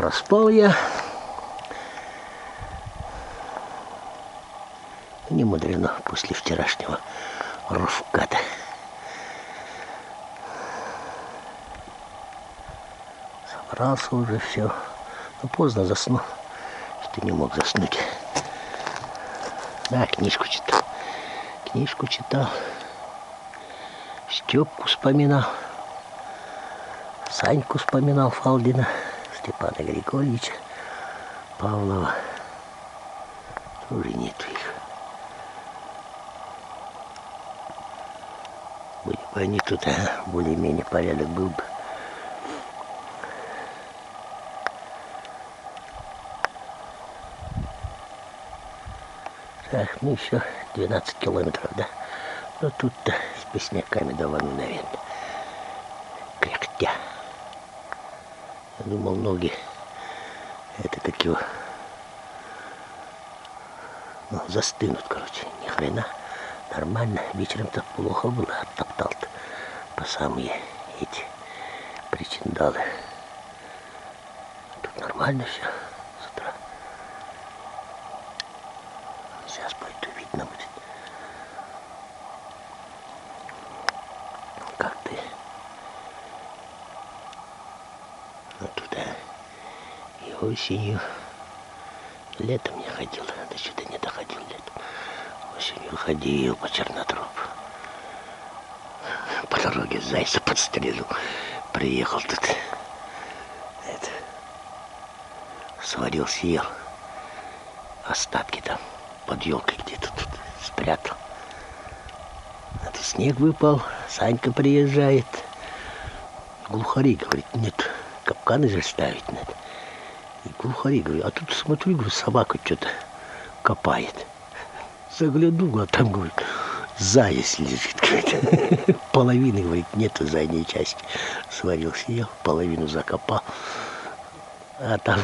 Проспал я. Не мудрено после вчерашнего рывка-то. Собрался уже все. Но поздно заснул, что не мог заснуть. Да, книжку читал. Книжку читал. Степку вспоминал. Саньку вспоминал Фалдина. Степана Григорьевича. Павлова. Уже нету их. Были бы они тут, более-менее порядок был бы. Так, ну еще 12 километров, да? Но тут-то с песняками давно, наверное. Кряхтя. Я думал, ноги, это как его, ну, застынут, короче. Ни хрена. Нормально. Вечером-то плохо было. Оттоптал-то по самые эти причиндалы. Тут нормально все с утра. Сейчас пойду, видно будет. Как ты? Ну туда и осенью. Летом не ходил. До сюда не доходил летом. Осенью ходил по Чернотропу. По дороге зайца подстрелил. Приехал тут. Это, сварил, съел. Остатки там под елкой где-то тут спрятал. А тут снег выпал. Санька приезжает. Глухари, говорит, нет, капканы же ставить надо. И глухари, говорит, а тут смотрю, говорю, собака что-то копает. Загляну, а там, говорит, заяц лежит. Говорит. Половины, говорит, нету задней части. Сварил, съел, половину закопал. А там,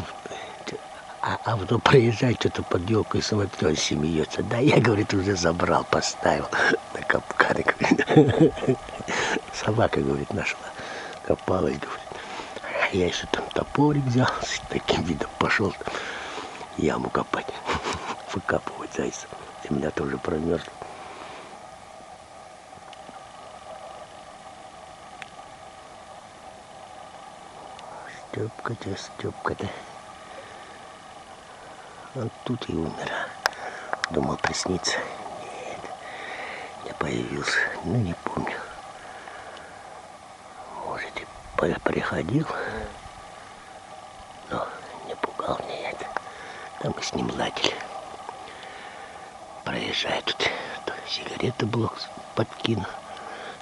а потом проезжает что-то под елкой, смотрю, он смеется. Да, я, говорит, уже забрал, поставил на капканы. Говорит. Собака, говорит, нашла. Копалась, говорит. Я еще там топорик взял, с таким видом пошел яму копать, выкапывать зайца. Земля тоже промерзла. Степка-то, Степка-то. Он тут и умер. Думал, приснится. Нет, не появился. Ну, не помню. Может, и приходил, но не пугал меня это. Там мы с ним ладили. Проезжает тут, то сигареты блок подкину.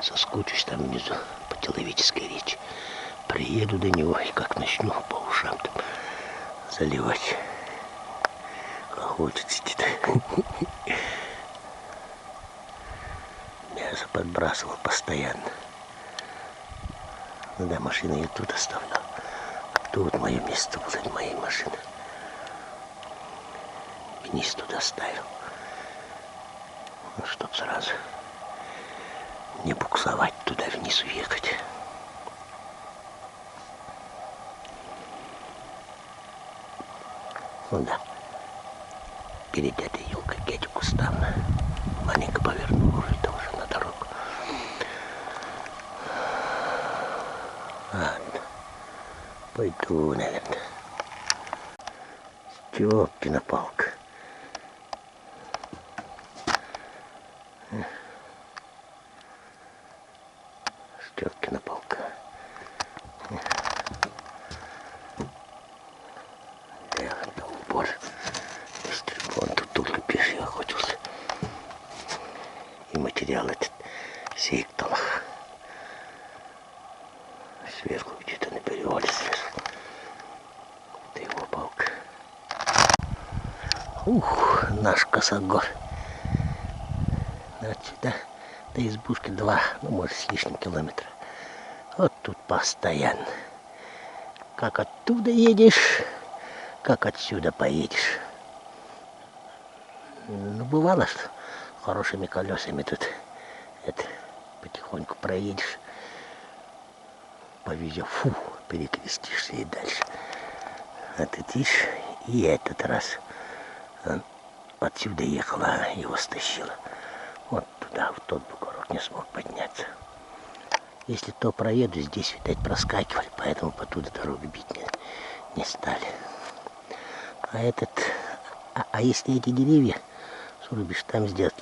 Соскучусь там внизу по человеческой речи. Приеду до него и как начну по ушам там заливать. Хохочет сидит. Мясо подбрасывал постоянно. Ну да, машину я тут оставлял. Тут мое место возле моей машины. Вниз туда ставил. Ну, чтоб сразу не буксовать туда вниз уехать. Ну да. Перед этой елкой дядя кустам маленько повернул уже тоже на дорогу. Ладно. Пойду, наверное. Степкина палка. Степкина палка. Да, упор. Он тут только пеший охотился. И материал этот сектал. Сверху где-то на перевале сверху. Это его палка. Ух, наш косогор. Отсюда до избушки 2, ну может с лишним километра. Вот тут постоянно. Как оттуда едешь, как отсюда поедешь. Ну бывало, что хорошими колесами тут это, потихоньку проедешь. По визе, фу, перекрестишься и дальше. А тут, видишь, и этот раз он отсюда ехала, его стащила. Вот туда, в тот бугорок не смог подняться. Если то проеду, здесь, видать, проскакивали, поэтому по туда дорогу бить не стали. А если эти деревья срубишь, там сделать,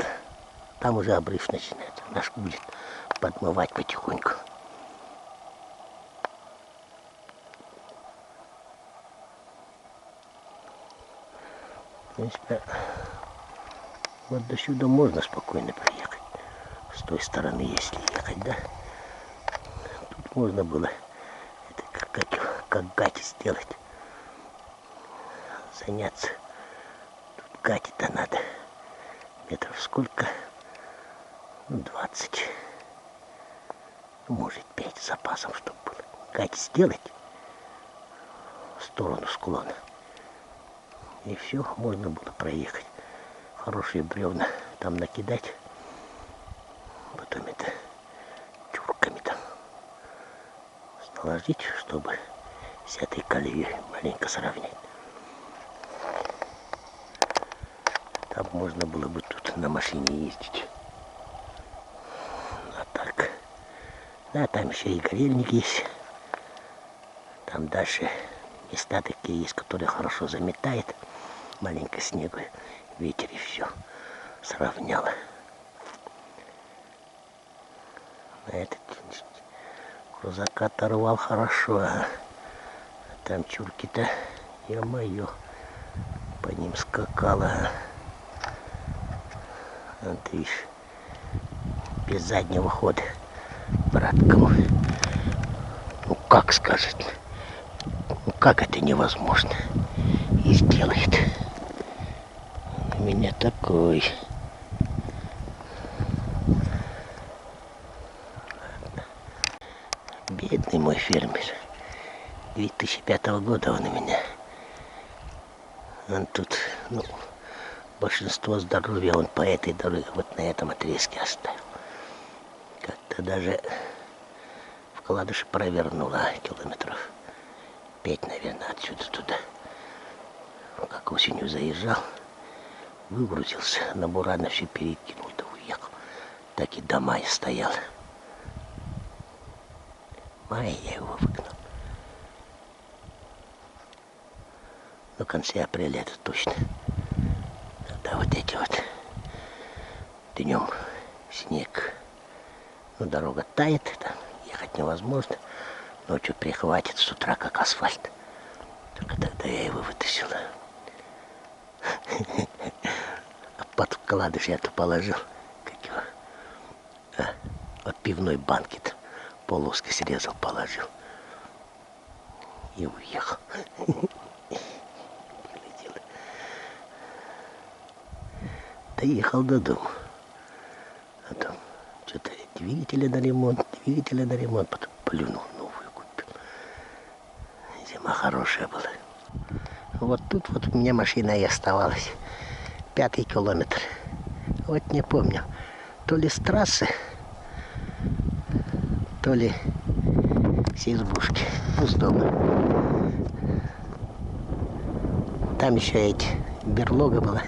там уже обрыв начинается. Наш будет подмывать потихоньку. В принципе, вот до сюда можно спокойно проехать. С той стороны, если ехать, да. Тут можно было это как гати сделать. Заняться. Тут гати-то надо. Метров сколько? 20. Может 5 с запасом, чтобы было. Гати сделать в сторону склона. И все, можно было проехать. Хорошие бревна там накидать. Потом это тюрками там наложить, чтобы с этой колеей маленько сравнять. Там можно было бы тут на машине ездить. А так, да, там еще и горельник есть. Там дальше места такие есть, которые хорошо заметает. Маленько снегу, ветер, и все сравняло. А этот крузака оторвал хорошо. А там чурки-то, ё-моё, по ним скакала. Вот видишь, без заднего хода, браткому. Ну как скажет, ну как это невозможно? И сделает. У меня такой. Бедный мой фермер. 2005 года он у меня. Он тут, ну, большинство здоровья он по этой дороге, вот на этом отрезке оставил. Как-то даже вкладыши провернула километров 5, наверное, отсюда туда. Как осенью заезжал, выгрузился, на бурано все перекинул, да уехал. Так и до мая стоял. Мая я его выгнал. В конце апреля это точно. Когда вот эти вот днем снег, ну, дорога тает, там ехать невозможно, ночью прихватит с утра как асфальт. Только тогда я его вытащил. А под вкладыш я-то положил, как его, от пивной банки-то полоской срезал, положил и уехал. Доехал до дома. А там что-то двигатели на ремонт, потом плюнул, новую купил. Зима хорошая была. Вот тут вот у меня машина и оставалась. 5-й километр. Вот не помню, то ли с трассы, то ли с избушки, ну, с дома. Там еще эти берлога была.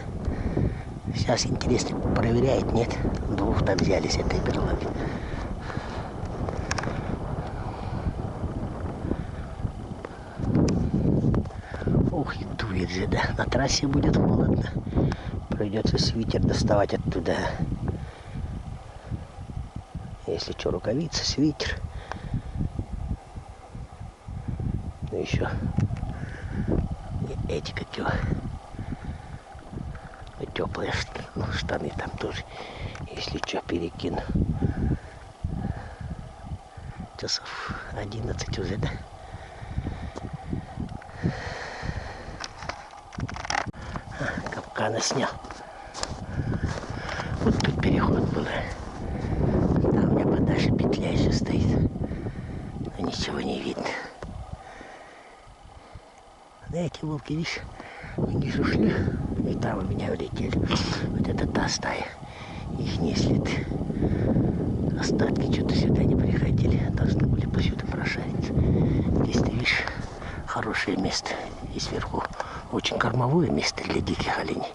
Сейчас интересно, проверяет, нет. 2 там взялись этой берлоги. Ух, и дует же, да. На трассе будет холодно. Придется свитер доставать оттуда. Если что, рукавицы, свитер. Ну еще эти как его, теплые, ну, штаны там тоже, если что, перекину. Часов 11 уже, да? Капканы снял. Вот тут переход был. Там у меня подальше петля еще стоит. Но ничего не видно. Да, эти волки, видишь, они же ушли, и там у меня улетели. Вот это та стая. Их не след. Остатки что-то сюда не приходили. Должны были посюда прошариться. Здесь, ты видишь, хорошее место. И сверху очень кормовое место для диких оленей.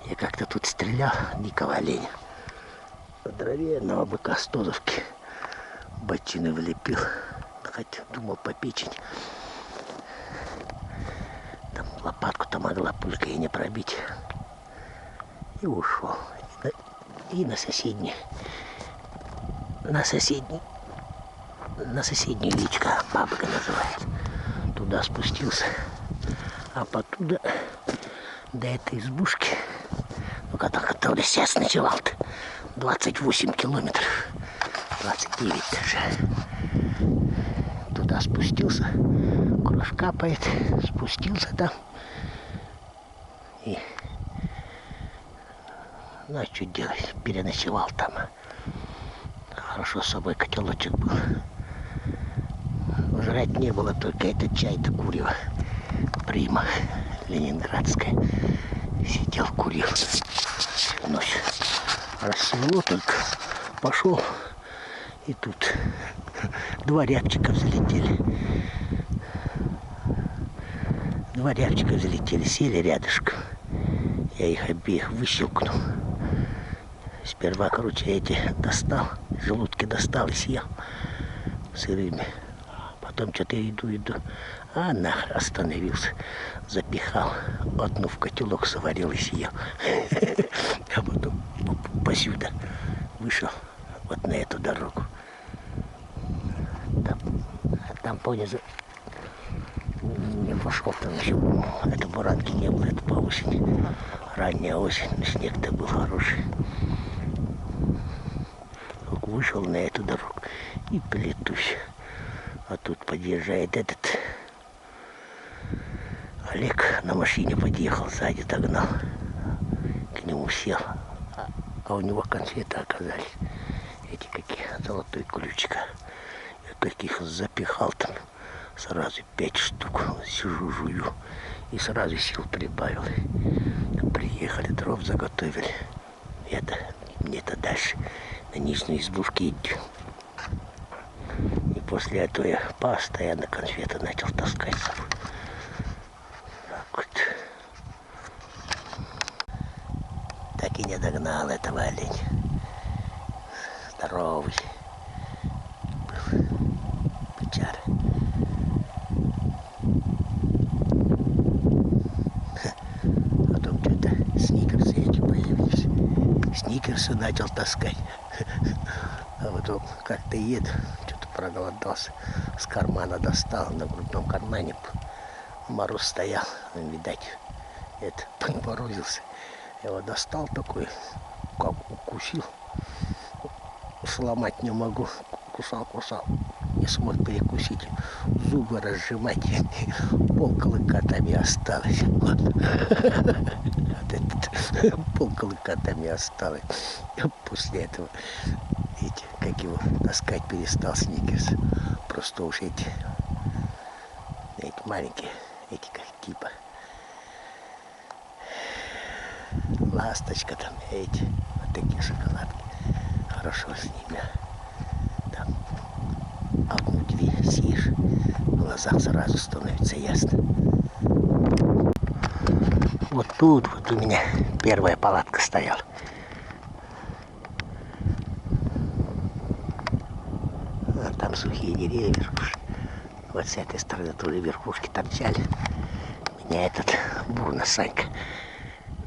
Я как-то тут стрелял дикого оленя. По здоровенного быка стозовки. Ботины влепил. Хотя думал по печени. Там лопатку-то могла пулька и не пробить. И ушел. И на соседнюю речка, Бабка называется. Туда спустился. А потуда до этой избушки, ну, который сейчас ночевал-то, 28 километров. 29 даже. Туда спустился. Кровь капает. Спустился там. И ну а что делать? Переночевал там. Хорошо с собой котелочек был. Жрать не было, только этот чай-то курево. Прима ленинградская. Сидел, курил. Ночь рассвело только. Пошел. И тут два рябчика взлетели. Сели рядышком. Я их обеих выщелкнул. Сперва, короче, эти достал, желудки достал и съел сырыми. Потом что-то иду. А нахер остановился. Запихал. Одну в котелок сварил и съел. А потом посюда вышел вот на эту дорогу. Там понизу не пошел, там еще это буранки не было, это по осени. Ранняя осень, снег-то был хороший. Вышел на эту дорогу и плетусь. А тут подъезжает этот Олег, на машине подъехал, сзади догнал. К нему сел. А у него конфеты оказались. Эти какие, золотой ключик. Я таких запихал там. Сразу 5 штук. Сижу, жую. И сразу сил прибавил. Приехали, дров заготовили. Мне-то дальше на нижней избушке идти. И после этого я постоянно конфеты начал таскать с собой. Так вот. Так и не догнал этого оленя. Здоровый. Печара. Потом что-то сникерсы эти появились. Сникерсы начал таскать. А потом как-то еду, что-то проголодался. С кармана достал, на грудном кармане мороз стоял. Видать, это подморозился. Я его достал такой, как укусил. Сломать не могу. Кусал. Не смог перекусить. Зубы разжимать. Пол клыка там и осталось. Пол клыка там и осталось. После этого как его таскать перестал сникерс. Просто уж эти маленькие, эти как типа ласточка там, эти вот такие шоколадки. Хорошо с ними. Там одну-две съешь, в глазах сразу становится ясно. Вот тут вот у меня первая палатка стояла. А там сухие деревья, верхушки. Вот с этой стороны тоже верхушки торчали. Меня этот бурно Санька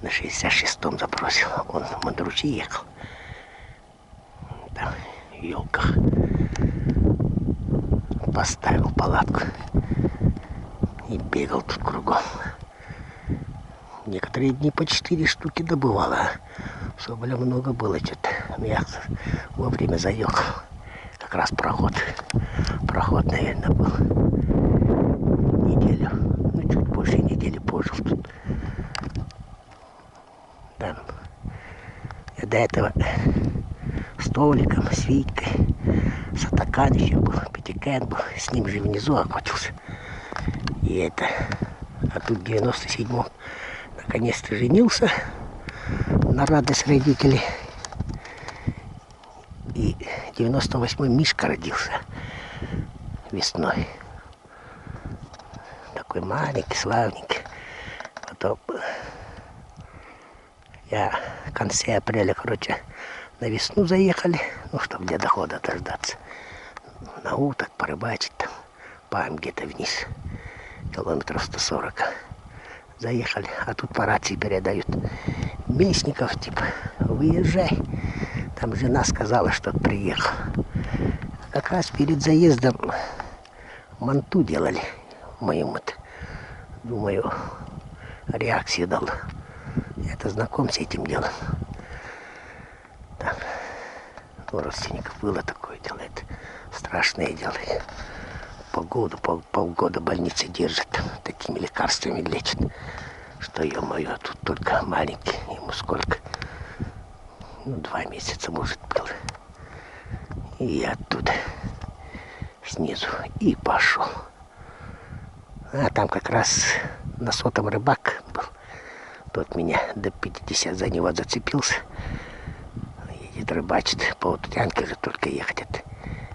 на 66-м забросил. Он в Мандручи ехал. Там в елках поставил палатку и бегал тут кругом. Некоторые дни по 4 штуки добывало. Соболя много было что-то. Я вовремя заехал. Как раз проход, наверное, был. Неделю, чуть больше недели пожил тут. Там. Я до этого с Толиком, с Витькой, с Атакан еще был, Пятикан был. С ним же внизу охотился. И а тут в 97-м наконец-то женился на радость родителей. И в 98-м Мишка родился весной. маленький, славненький. Потом я в конце апреля, короче, на весну заехали, ну, чтобы для дохода дождаться. На уток порыбачить там, паем где-то вниз, километров 140. Заехали, а тут по рации передают: Местников, типа, выезжай. Там жена сказала, что приехал. Как раз перед заездом манту делали моему-то. Думаю, реакцию дал. Я-то знаком с этим делом. Там у родственников было такое дело. Это страшное дело. Полгода больницы держат. Такими лекарствами лечат. Что, ё-моё, тут только маленький. Ему сколько? 2 месяца, может, было. И я оттуда снизу и пошел. А там как раз на сотом рыбак был. Тот меня до 50 за него зацепился. Едет рыбачит. По Утянке же только ехать. Это,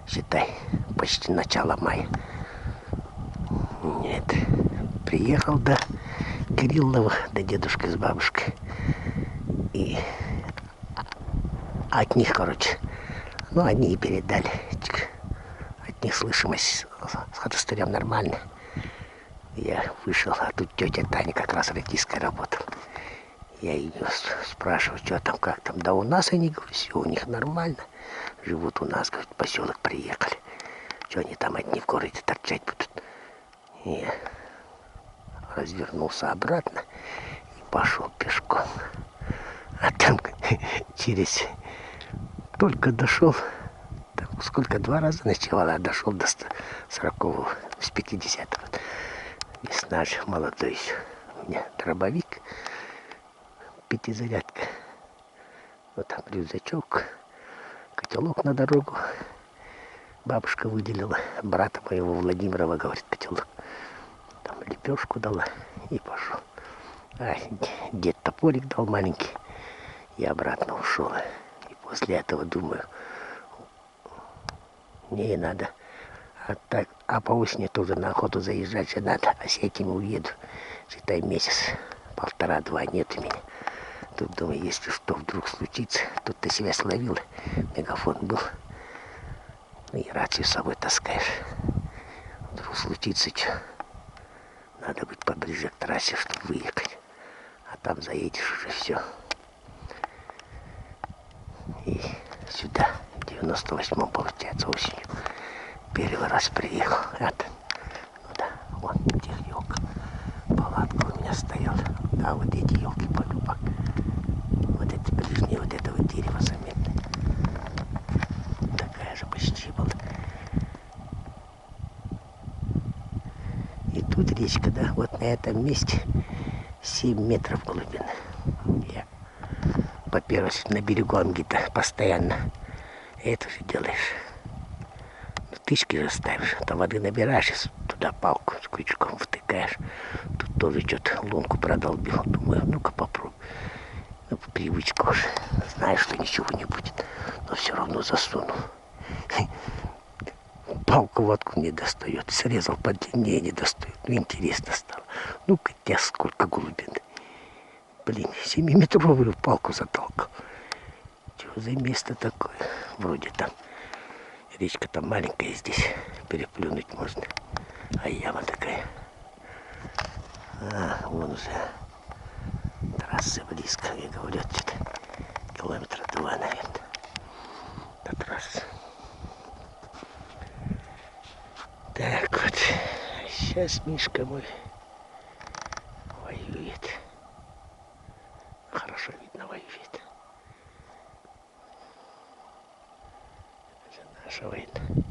считай, почти начало мая. Нет. Приехал до Кириллова, до дедушки с бабушкой. И от них, короче, ну, они и передали. От них слышимость с ходостырем нормальная. Я вышел, а тут тетя Таня как раз редиской работала. Я ее спрашиваю, что там, как там. Да у нас, они, говорят, все у них нормально. Живут у нас, говорит, в поселок приехали. Что они там одни в городе торчать будут? И я развернулся обратно и пошел пешком. А там через... Только дошел, там сколько, 2 раза ночевал, а дошел до 40-го, с 50-го. Весна же, молодой еще. У меня дробовик, 5-зарядка. Вот там рюкзачок, котелок на дорогу. Бабушка выделила брата моего Владимирова, говорит, котелок. Там лепешку дала и пошел. А дед топорик дал маленький. И обратно ушел. И после этого думаю, не надо. А по осени тоже на охоту заезжать же надо. А с этим уеду. Считай, месяц, 1,5-2 нет у меня. Тут, думаю, если что вдруг случится, тут ты себя словил. Мегафон был. Ну и рацию с собой таскаешь. Вдруг случится что. Надо быть поближе к трассе, чтобы выехать. А там заедешь уже все. И сюда, в 98-м, получается, осенью. Первый раз приехал. Это, ну да, вон где елка. Палатка у меня стояла. А вот эти елки полюбак. Вот эти ближние вот этого дерева заметны. Такая же почти была. И тут речка, да, вот на этом месте 7 метров глубины. Я, во-первых, на берегу где-то постоянно это же делаешь. Тычки же ставишь, там воды набираешь, туда палку с крючком втыкаешь. Тут тоже что-то лунку продолбил. Думаю, ну-ка попробуй. Ну, по привычке уже. Знаю, что ничего не будет. Но все равно засунул. Палку водку не достает. Срезал подлиннее, не достает. Ну, интересно стало. Ну-ка, тебя сколько глубин. Блин, 7-метровую палку затолкал. Чего за место такое? Вроде там речка там маленькая, здесь переплюнуть можно. А яма такая. А, вон уже трасса близко. Я говорю, что-то километра 2, наверное, до трассы. Так вот, сейчас Мишка мой воюет. Хорошо видно, воюет. Это наша война.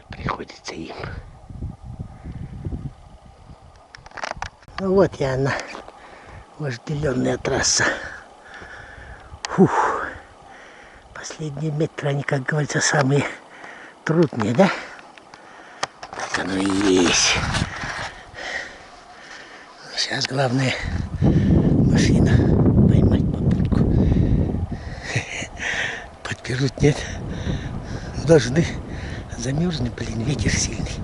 Приходится им. Ну вот и она, вожделенная трасса. Фух. Последние метры, они, как говорится, самые трудные, да? Так оно и есть. Сейчас главное машина поймать попутку. Подберут, нет? Должны замерзнуть, блин, ветер сильный.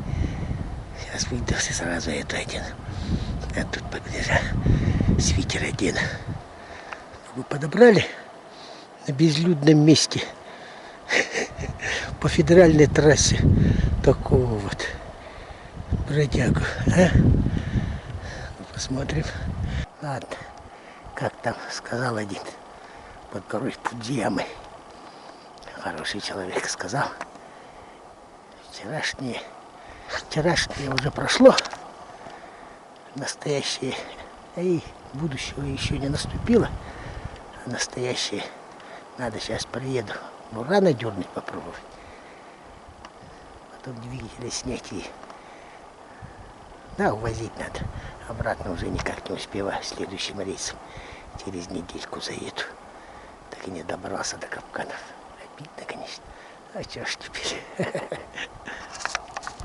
Сейчас выдался сразу это один. А тут погляжа, свитер один. Вы подобрали на безлюдном месте по федеральной трассе такого вот бродягу, а? Посмотрим. Ладно, как там сказал один под горой Пудзиямы. Хороший человек сказал. Вчерашнее уже прошло. Настоящее и будущего еще не наступило. А настоящее надо сейчас приеду. Рано дернуть попробовать. Потом двигателя снять и... Да, увозить надо. Обратно уже никак не успеваю. Следующим рейсом через недельку заеду. Так и не добрался до Капканов. Обидно, конечно. А что ж теперь?